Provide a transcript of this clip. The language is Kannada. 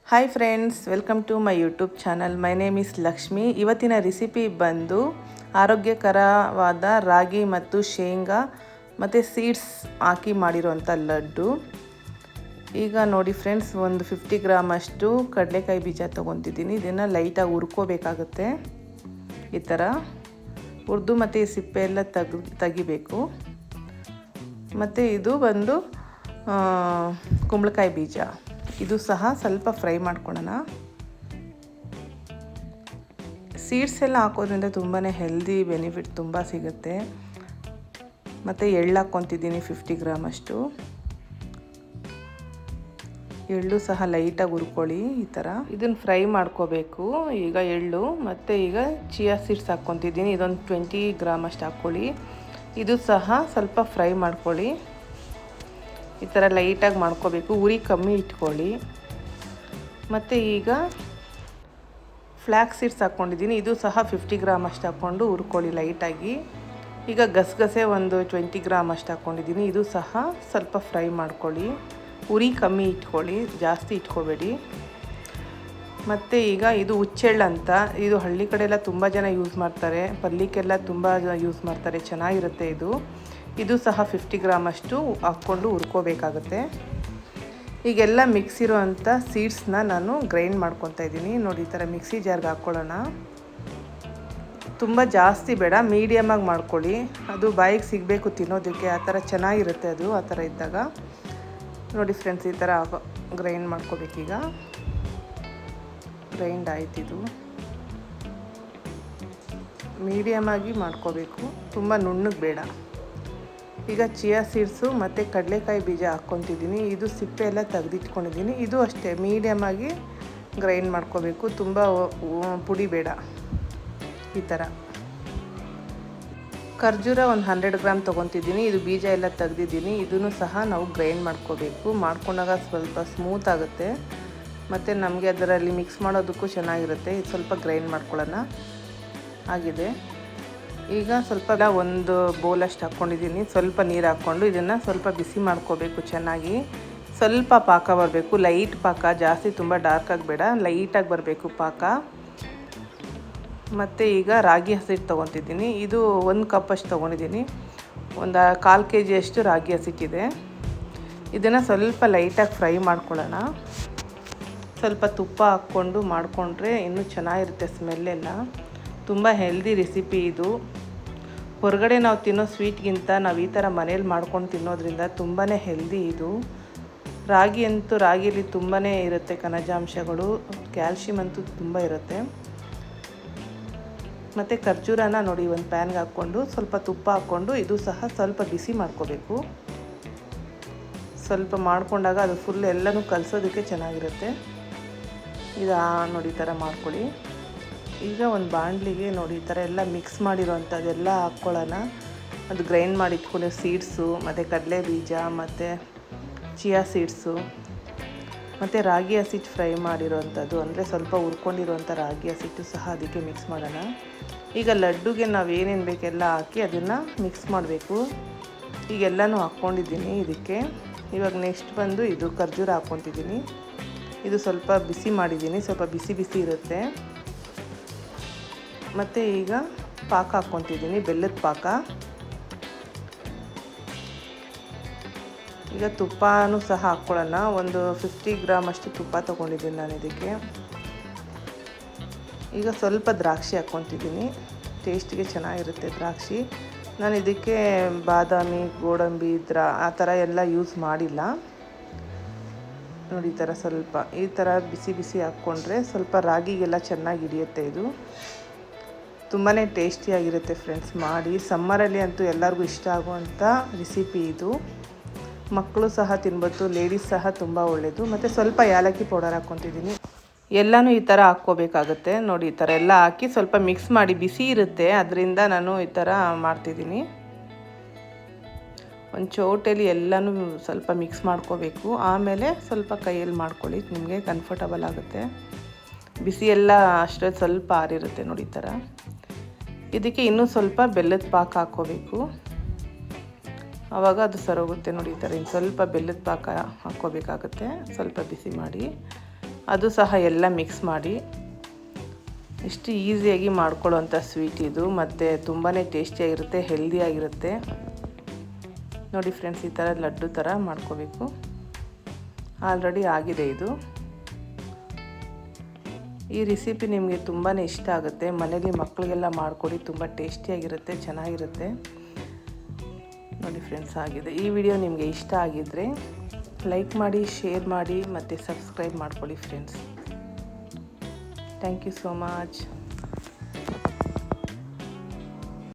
Hi friends, welcome to my YouTube channel. My name is Lakshmi. ಇವತ್ತಿನ ರೆಸಿಪಿ ಬಂದು ಆರೋಗ್ಯಕರವಾದ ರಾಗಿ ಮತ್ತು ಶೇಂಗಾ ಮತ್ತು ಸೀಡ್ಸ್ ಹಾಕಿ ಮಾಡಿರೋವಂಥ ಲಡ್ಡು. ಈಗ ನೋಡಿ ಫ್ರೆಂಡ್ಸ್, ಒಂದು 50 ಗ್ರಾಮ್ ಅಷ್ಟು ಕಡಲೆಕಾಯಿ ಬೀಜ ತೊಗೊತಿದ್ದೀನಿ. ಇದನ್ನು ಲೈಟಾಗಿ ಹುರ್ಕೋಬೇಕಾಗುತ್ತೆ. ಈ ಥರ ಹುರಿದು ಮತ್ತು ಈ ಸಿಪ್ಪೆ ಎಲ್ಲ ತೆಗಿಬೇಕು. ಮತ್ತು ಇದು ಬಂದು ಕುಂಬಳಕಾಯಿ ಬೀಜ, ಇದು ಸಹ ಸ್ವಲ್ಪ ಫ್ರೈ ಮಾಡ್ಕೊಳ್ಳೋಣ. ಸೀಡ್ಸ್ ಎಲ್ಲ ಹಾಕೋದ್ರಿಂದ ತುಂಬಾ ಹೆಲ್ದಿ ಬೆನಿಫಿಟ್ ತುಂಬ ಸಿಗುತ್ತೆ. ಮತ್ತು ಎಳ್ಳು ಹಾಕ್ಕೊತಿದ್ದೀನಿ 50 ಗ್ರಾಮ್ ಅಷ್ಟು. ಎಳ್ಳು ಸಹ ಲೈಟಾಗಿ ಹುರ್ಕೊಳ್ಳಿ. ಈ ಥರ ಇದನ್ನು ಫ್ರೈ ಮಾಡ್ಕೋಬೇಕು. ಈಗ ಎಳ್ಳು ಮತ್ತು ಈಗ ಚಿಯಾ ಸೀಡ್ಸ್ ಹಾಕ್ಕೊತಿದ್ದೀನಿ. ಇದೊಂದು 20 ಗ್ರಾಮ್ ಅಷ್ಟು ಹಾಕ್ಕೊಳ್ಳಿ. ಇದು ಸಹ ಸ್ವಲ್ಪ ಫ್ರೈ ಮಾಡ್ಕೊಳ್ಳಿ. ಈ ಥರ ಲೈಟಾಗಿ ಮಾಡ್ಕೋಬೇಕು, ಉರಿ ಕಮ್ಮಿ ಇಟ್ಕೊಳ್ಳಿ. ಮತ್ತು ಈಗ ಫ್ಲ್ಯಾಕ್ಸ್ ಸೀಡ್ಸ್ ಹಾಕ್ಕೊಂಡಿದ್ದೀನಿ. ಇದು ಸಹ 50 ಗ್ರಾಮ್ ಅಷ್ಟು ಹಾಕ್ಕೊಂಡು ಹುರ್ಕೊಳ್ಳಿ ಲೈಟಾಗಿ. ಈಗ ಗಸಗಸೆ ಒಂದು 20 ಗ್ರಾಮ್ ಅಷ್ಟು ಹಾಕ್ಕೊಂಡಿದ್ದೀನಿ. ಇದು ಸಹ ಸ್ವಲ್ಪ ಫ್ರೈ ಮಾಡ್ಕೊಳ್ಳಿ, ಉರಿ ಕಮ್ಮಿ ಇಟ್ಕೊಳ್ಳಿ, ಜಾಸ್ತಿ ಇಟ್ಕೋಬೇಡಿ. ಮತ್ತು ಈಗ ಇದು ಹುಚ್ಚೆಳ್ಳು ಅಂತ, ಇದು ಹಳ್ಳಿ ಕಡೆ ಎಲ್ಲ ತುಂಬ ಜನ ಯೂಸ್ ಮಾಡ್ತಾರೆ, ಪಲ್ಯಕ್ಕೆಲ್ಲ ತುಂಬ ಯೂಸ್ ಮಾಡ್ತಾರೆ, ಚೆನ್ನಾಗಿರುತ್ತೆ ಇದು. ಇದು ಸಹ 50 ಗ್ರಾಮ್ ಅಷ್ಟು ಹಾಕ್ಕೊಂಡು ಹುರ್ಕೋಬೇಕಾಗುತ್ತೆ. ಈಗೆಲ್ಲ ಮಿಕ್ಸ್ ಇರೋವಂಥ ಸೀಡ್ಸ್ನ ನಾನು ಗ್ರೈಂಡ್ ಮಾಡ್ಕೊತಾ ಇದ್ದೀನಿ. ನೋಡಿ, ಈ ಥರ ಮಿಕ್ಸಿ ಜಾರ್ಗೆ ಹಾಕ್ಕೊಳ್ಳೋಣ. ತುಂಬ ಜಾಸ್ತಿ ಬೇಡ, ಮೀಡಿಯಮಾಗಿ ಮಾಡ್ಕೊಳ್ಳಿ. ಅದು ಬಾಯಿಗೆ ಸಿಗಬೇಕು ತಿನ್ನೋದಕ್ಕೆ, ಆ ಥರ ಚೆನ್ನಾಗಿರುತ್ತೆ ಅದು. ಆ ಥರ ಇದ್ದಾಗ ನೋಡಿ ಫ್ರೆಂಡ್ಸ್, ಈ ಥರ ಗ್ರೈಂಡ್ ಮಾಡ್ಕೋಬೇಕೀಗ. ಗ್ರೈಂಡ್ ಆಯ್ತಿದು. ಮೀಡಿಯಮಾಗಿ ಮಾಡ್ಕೋಬೇಕು, ತುಂಬ ನುಣ್ಣಗೆ ಬೇಡ. ಈಗ ಚಿಯಾ ಸೀಡ್ಸು ಮತ್ತು ಕಡಲೆಕಾಯಿ ಬೀಜ ಹಾಕ್ಕೊತಿದ್ದೀನಿ. ಇದು ಸಿಪ್ಪೆ ಎಲ್ಲ ತೆಗೆದಿಟ್ಕೊಂಡಿದ್ದೀನಿ. ಇದು ಅಷ್ಟೇ ಮೀಡಿಯಮಾಗಿ ಗ್ರೈಂಡ್ ಮಾಡ್ಕೋಬೇಕು, ತುಂಬ ಪುಡಿ ಬೇಡ. ಈ ಥರ ಖರ್ಜೂರ ಒಂದು 100 ಗ್ರಾಮ್ ತೊಗೊತಿದ್ದೀನಿ. ಇದು ಬೀಜ ಎಲ್ಲ ತೆಗೆದಿದ್ದೀನಿ. ಇದನ್ನು ಸಹ ನಾವು ಗ್ರೈಂಡ್ ಮಾಡ್ಕೋಬೇಕು. ಮಾಡ್ಕೊಂಡಾಗ ಸ್ವಲ್ಪ ಸ್ಮೂತ್ ಆಗುತ್ತೆ ಮತ್ತು ನಮಗೆ ಅದರಲ್ಲಿ ಮಿಕ್ಸ್ ಮಾಡೋದಕ್ಕೂ ಚೆನ್ನಾಗಿರುತ್ತೆ. ಇದು ಸ್ವಲ್ಪ ಗ್ರೈಂಡ್ ಮಾಡ್ಕೊಳ್ಳೋಣ. ಆಗಿದೆ. ಈಗ ಸ್ವಲ್ಪ ಒಂದು ಬೌಲಷ್ಟು ಹಾಕ್ಕೊಂಡಿದ್ದೀನಿ. ಸ್ವಲ್ಪ ನೀರು ಹಾಕ್ಕೊಂಡು ಇದನ್ನು ಸ್ವಲ್ಪ ಬಿಸಿ ಮಾಡ್ಕೋಬೇಕು ಚೆನ್ನಾಗಿ. ಸ್ವಲ್ಪ ಪಾಕ ಬರಬೇಕು, ಲೈಟ್ ಪಾಕ, ಜಾಸ್ತಿ ತುಂಬ ಡಾರ್ಕ್ ಆಗಬೇಡ, ಲೈಟಾಗಿ ಬರಬೇಕು ಪಾಕ. ಮತ್ತು ಈಗ ರಾಗಿ ಹಸಿಟ್ಟು ತೊಗೊತಿದ್ದೀನಿ. ಇದು 1 ಕಪ್ ಅಷ್ಟು ತೊಗೊಂಡಿದ್ದೀನಿ. ಒಂದು 1/4 kg ಅಷ್ಟು ರಾಗಿ ಹಸಿಟ್ಟಿದೆ. ಇದನ್ನು ಸ್ವಲ್ಪ ಲೈಟಾಗಿ ಫ್ರೈ ಮಾಡ್ಕೊಳ್ಳೋಣ. ಸ್ವಲ್ಪ ತುಪ್ಪ ಹಾಕ್ಕೊಂಡು ಮಾಡಿಕೊಂಡ್ರೆ ಇನ್ನೂ ಚೆನ್ನಾಗಿರುತ್ತೆ ಸ್ಮೆಲ್ಲೆಲ್ಲ. ತುಂಬ ಹೆಲ್ದಿ ರೆಸಿಪಿ ಇದು. ಹೊರಗಡೆ ನಾವು ತಿನ್ನೋ ಸ್ವೀಟ್ಗಿಂತ ನಾವು ಈ ಥರ ಮನೇಲಿ ಮಾಡ್ಕೊಂಡು ತಿನ್ನೋದ್ರಿಂದ ತುಂಬಾ ಹೆಲ್ದಿ ಇದು. ರಾಗಿ ಅಂತೂ, ರಾಗಿಯಲ್ಲಿ ತುಂಬಾ ಇರುತ್ತೆ ಖನಿಜಾಂಶಗಳು, ಕ್ಯಾಲ್ಶಿಯಂ ಅಂತೂ ತುಂಬ ಇರುತ್ತೆ. ಮತ್ತು ಖರ್ಜೂರನ ನೋಡಿ ಒಂದು ಪ್ಯಾನ್ಗೆ ಹಾಕ್ಕೊಂಡು ಸ್ವಲ್ಪ ತುಪ್ಪ ಹಾಕ್ಕೊಂಡು ಇದು ಸಹ ಸ್ವಲ್ಪ ಬಿಸಿ ಮಾಡ್ಕೋಬೇಕು. ಸ್ವಲ್ಪ ಮಾಡ್ಕೊಂಡಾಗ ಅದು ಫುಲ್ ಎಲ್ಲನೂ ಕಲಸೋದಕ್ಕೆ ಚೆನ್ನಾಗಿರುತ್ತೆ. ಇದು ನೋಡಿ ಈ ಥರ ಮಾಡ್ಕೊಳ್ಳಿ. ಈಗ ಒಂದು ಬಾಣಲಿಗೆ ನೋಡಿ ಈ ಥರ ಎಲ್ಲ ಮಿಕ್ಸ್ ಮಾಡಿರೋವಂಥದ್ದೆಲ್ಲ ಹಾಕ್ಕೊಳ್ಳೋಣ. ಅದು ಗ್ರೈಂಡ್ ಮಾಡಿ ಇಟ್ಕೊಳ್ಳೋ ಸೀಡ್ಸು ಮತ್ತು ಕಡಲೆ ಬೀಜ ಮತ್ತು ಚಿಯಾ ಸೀಡ್ಸು ಮತ್ತು ರಾಗಿ ಹಸಿಟ್ಟು ಫ್ರೈ ಮಾಡಿರೋವಂಥದ್ದು, ಅಂದರೆ ಸ್ವಲ್ಪ ಹುರ್ಕೊಂಡಿರೋವಂಥ ರಾಗಿ ಹಸಿಟ್ಟು ಸಹ ಅದಕ್ಕೆ ಮಿಕ್ಸ್ ಮಾಡೋಣ. ಈಗ ಲಡ್ಡುಗೆ ನಾವು ಏನೇನು ಬೇಕೆಲ್ಲ ಹಾಕಿ ಅದನ್ನು ಮಿಕ್ಸ್ ಮಾಡಬೇಕು. ಈಗೆಲ್ಲನೂ ಹಾಕ್ಕೊಂಡಿದ್ದೀನಿ ಇದಕ್ಕೆ. ಇವಾಗ ನೆಕ್ಸ್ಟ್ ಬಂದು ಇದು ಖರ್ಜೂರ ಹಾಕ್ಕೊತಿದ್ದೀನಿ. ಇದು ಸ್ವಲ್ಪ ಬಿಸಿ ಮಾಡಿದ್ದೀನಿ, ಸ್ವಲ್ಪ ಬಿಸಿ ಬಿಸಿ ಇರುತ್ತೆ. ಮತ್ತು ಈಗ ಪಾಕ ಹಾಕ್ಕೊತಿದ್ದೀನಿ, ಬೆಲ್ಲದ ಪಾಕ. ಈಗ ತುಪ್ಪನೂ ಸಹ ಹಾಕ್ಕೊಳ್ಳೋಣ. ಒಂದು 50 ಗ್ರಾಮ್ ಅಷ್ಟು ತುಪ್ಪ ತೊಗೊಂಡಿದ್ದೀನಿ ನಾನು ಇದಕ್ಕೆ. ಈಗ ಸ್ವಲ್ಪ ದ್ರಾಕ್ಷಿ ಹಾಕ್ಕೊತಿದ್ದೀನಿ, ಟೇಸ್ಟಿಗೆ ಚೆನ್ನಾಗಿರುತ್ತೆ ದ್ರಾಕ್ಷಿ. ನಾನು ಇದಕ್ಕೆ ಬಾದಾಮಿ, ಗೋಡಂಬಿ, ಆ ಥರ ಎಲ್ಲ ಯೂಸ್ ಮಾಡಿಲ್ಲ. ನೋಡಿ ಈ ಥರ ಸ್ವಲ್ಪ ಈ ಥರ ಬಿಸಿ ಬಿಸಿ ಹಾಕ್ಕೊಂಡ್ರೆ ಸ್ವಲ್ಪ ರಾಗಿಗೆಲ್ಲ ಚೆನ್ನಾಗಿ ಹಿಡಿಯುತ್ತೆ. ಇದು ತುಂಬಾ ಟೇಸ್ಟಿಯಾಗಿರುತ್ತೆ ಫ್ರೆಂಡ್ಸ್. ಮಾಡಿ, ಸಮ್ಮರಲ್ಲಿ ಅಂತೂ ಎಲ್ಲರಿಗೂ ಇಷ್ಟ ಆಗುವಂಥ ರೆಸಿಪಿ ಇದು. ಮಕ್ಕಳು ಸಹ ತಿನ್ಬೋದು, ಲೇಡೀಸ್ ಸಹ ತುಂಬ ಒಳ್ಳೆಯದು. ಮತ್ತು ಸ್ವಲ್ಪ ಏಲಕ್ಕಿ ಪೌಡರ್ ಹಾಕ್ಕೊತಿದ್ದೀನಿ. ಎಲ್ಲನೂ ಈ ಥರ ಹಾಕ್ಕೋಬೇಕಾಗುತ್ತೆ. ನೋಡಿ ಈ ಥರ ಎಲ್ಲ ಹಾಕಿ ಸ್ವಲ್ಪ ಮಿಕ್ಸ್ ಮಾಡಿ, ಬಿಸಿ ಇರುತ್ತೆ ಅದರಿಂದ ನಾನು ಈ ಥರ ಮಾಡ್ತಿದ್ದೀನಿ. ಒಂದು ಚೌಟಲ್ಲಿ ಎಲ್ಲನೂ ಸ್ವಲ್ಪ ಮಿಕ್ಸ್ ಮಾಡ್ಕೋಬೇಕು. ಆಮೇಲೆ ಸ್ವಲ್ಪ ಕೈಯಲ್ಲಿ ಮಾಡ್ಕೊಳ್ಳಿ, ನಿಮಗೆ ಕಂಫರ್ಟಬಲ್ ಆಗುತ್ತೆ. ಬಿಸಿ ಎಲ್ಲ ಅಷ್ಟೇ ಸ್ವಲ್ಪ ಆರಿರುತ್ತೆ. ನೋಡಿ ಈ ಥರ. ಇದಕ್ಕೆ ಇನ್ನೂ ಸ್ವಲ್ಪ ಬೆಲ್ಲದ ಪಾಕ ಹಾಕ್ಕೋಬೇಕು, ಆವಾಗ ಅದು ಸರೋಗುತ್ತೆ. ನೋಡಿ ಈ ಥರ ಇನ್ನು ಸ್ವಲ್ಪ ಬೆಲ್ಲದ ಪಾಕ ಹಾಕ್ಕೋಬೇಕಾಗುತ್ತೆ, ಸ್ವಲ್ಪ ಬಿಸಿ ಮಾಡಿ. ಅದು ಸಹ ಎಲ್ಲ ಮಿಕ್ಸ್ ಮಾಡಿ. ಇಷ್ಟು ಈಸಿಯಾಗಿ ಮಾಡ್ಕೊಳ್ಳೋವಂಥ ಸ್ವೀಟ್ ಇದು, ಮತ್ತು ತುಂಬಾ ಟೇಸ್ಟಿಯಾಗಿರುತ್ತೆ, ಹೆಲ್ದಿಯಾಗಿರುತ್ತೆ. ನೋಡಿ ಫ್ರೆಂಡ್ಸ್, ಈ ಥರ ಲಡ್ಡು ಥರ ಮಾಡ್ಕೋಬೇಕು. ಆಲ್ರೆಡಿ ಆಗಿದೆ ಇದು. ಈ ರೆಸಿಪಿ ನಿಮಗೆ ತುಂಬಾ ಇಷ್ಟ ಆಗುತ್ತೆ. ಮನೇಲಿ ಮಕ್ಕಳಿಗೆಲ್ಲ ಮಾಡಿಕೊಡಿ, ತುಂಬ ಟೇಸ್ಟಿಯಾಗಿರುತ್ತೆ, ಚೆನ್ನಾಗಿರುತ್ತೆ. ನೋಡಿ ಫ್ರೆಂಡ್ಸ್, ಆಗಿದೆ. ಈ ವಿಡಿಯೋ ನಿಮಗೆ ಇಷ್ಟ ಆಗಿದ್ದರೆ ಲೈಕ್ ಮಾಡಿ, ಶೇರ್ ಮಾಡಿ ಮತ್ತು ಸಬ್ಸ್ಕ್ರೈಬ್ ಮಾಡ್ಕೊಳ್ಳಿ friends. Thank you so much.